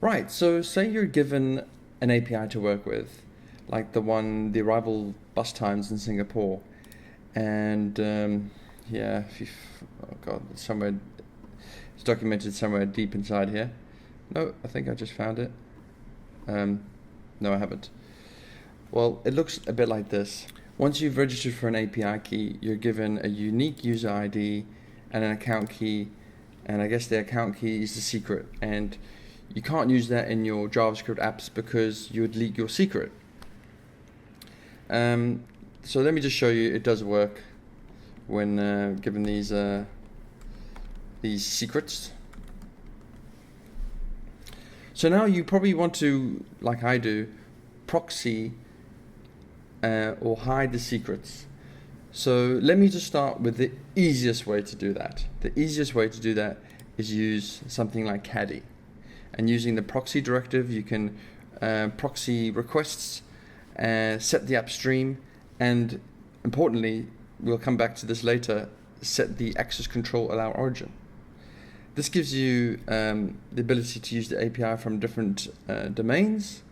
Right, so say you're given an API to work with, like the arrival bus times in Singapore, and yeah, oh god, it's documented somewhere deep inside here. No, I think I just found it. No, I haven't. Well, it looks a bit like this. Once you've registered for an API key, you're given a unique user ID and an account key, and I guess the account key is the secret, and you can't use that in your JavaScript apps because you would leak your secret. So let me just show you it does work when given these secrets. So now you probably want to, like I do, proxy or hide the secrets. So let me just start with the easiest way to do that. The easiest way to do that is use something like Caddy. And using the proxy directive, you can proxy requests, set the upstream, and importantly, we'll come back to this later, set the access control allow origin. This gives you the ability to use the API from different domains.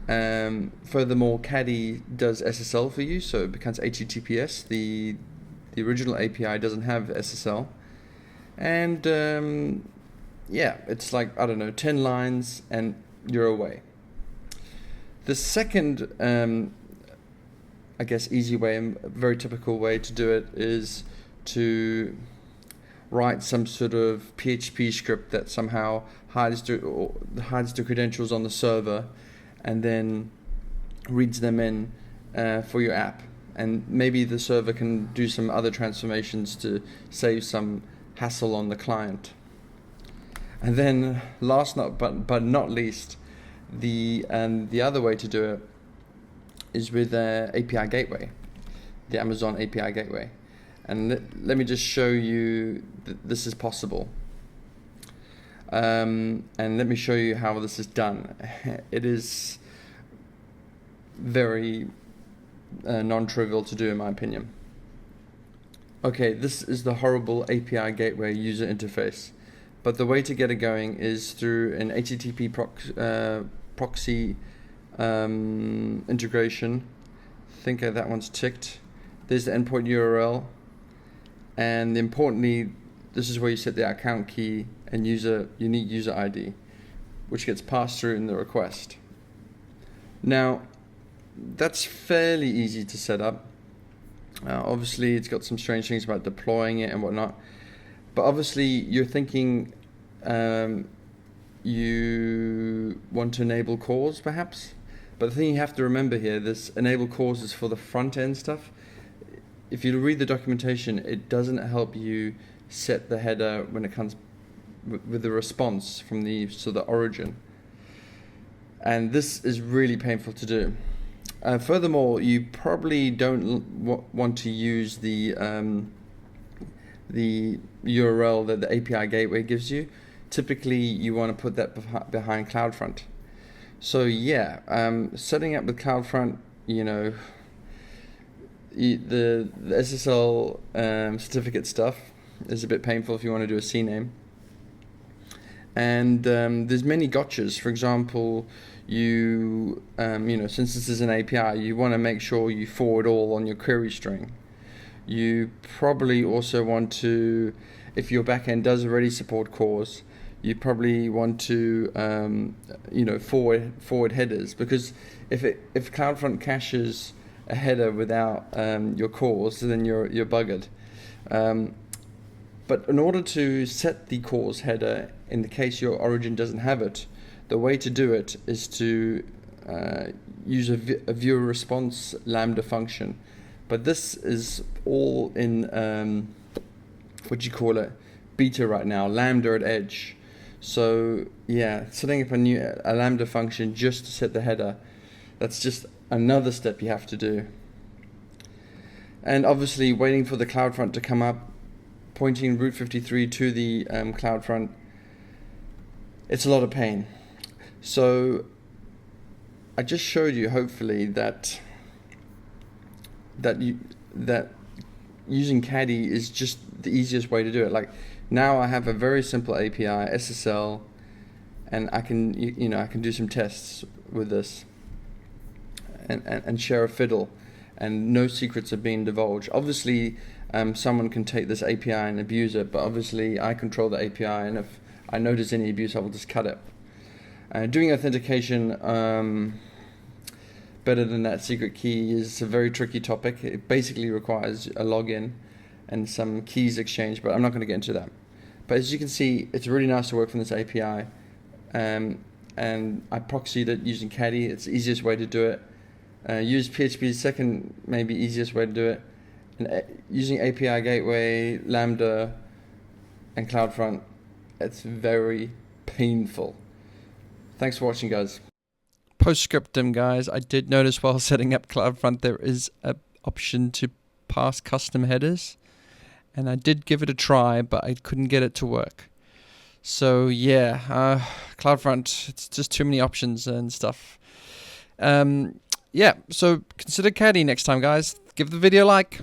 Furthermore, Caddy does SSL for you, so it becomes HTTPS. The original API doesn't have SSL. And yeah, it's like, I don't know, 10 lines and you're away. The second, I guess, easy way and a very typical way to do it is to write some sort of PHP script that somehow hides the credentials on the server and then reads them in for your app. And maybe the server can do some other transformations to save some hassle on the client. And then last but not least, the other way to do it is with API Gateway, the Amazon API Gateway. And let me just show you that this is possible. And let me show you how this is done. It is very non-trivial to do, in my opinion. Okay, this is the horrible API Gateway user interface. But the way to get it going is through an HTTP proxy integration. I think that one's ticked. There's the endpoint URL. And importantly, this is where you set the account key and unique user ID, which gets passed through in the request. Now, that's fairly easy to set up. Obviously, it's got some strange things about deploying it and whatnot. But obviously, you're thinking you want to enable calls, perhaps. But the thing you have to remember here, this enable calls is for the front end stuff. If you read the documentation, it doesn't help you set the header when it comes with the response from the origin. And this is really painful to do. Furthermore, you probably don't want to use the URL that the API Gateway gives you. Typically, you want to put that behind CloudFront. So yeah, setting up with CloudFront, you know, the SSL certificate stuff is a bit painful if you want to do a CNAME. And there's many gotchas. For example, you know, since this is an API, you want to make sure you forward all on your query string. You probably also want to, if your backend does already support cores, you probably want to you know, forward headers, because if CloudFront caches a header without your cores, then you're buggered. But in order to set the cores header, in the case your origin doesn't have it, the way to do it is to use a viewer response Lambda function. But this is all in beta right now, Lambda at Edge. So yeah, setting up a Lambda function just to set the header, that's just another step you have to do. And obviously waiting for the CloudFront to come up, pointing Route 53 to the CloudFront, it's a lot of pain. So I just showed you, hopefully, that using Caddy is just the easiest way to do it. Like, now I have a very simple API, SSL, and I can I can do some tests with this and share a fiddle, and no secrets are being divulged. Obviously, someone can take this API and abuse it, but obviously I control the API, and if I notice any abuse, I will just cut it. Doing authentication better than that secret key is a very tricky topic. It basically requires a login and some keys exchange, but I'm not going to get into that. But as you can see, it's really nice to work from this API, and I proxied it using Caddy. It's the easiest way to do it. Use PHP, second maybe easiest way to do it. And using API Gateway, Lambda, and CloudFront, it's very painful. Thanks for watching, guys. Postscriptum, guys. I did notice while setting up CloudFront there is an option to pass custom headers, and I did give it a try, but I couldn't get it to work. So yeah, CloudFront, it's just too many options and stuff. Yeah, so consider Caddy next time, guys. Give the video a like.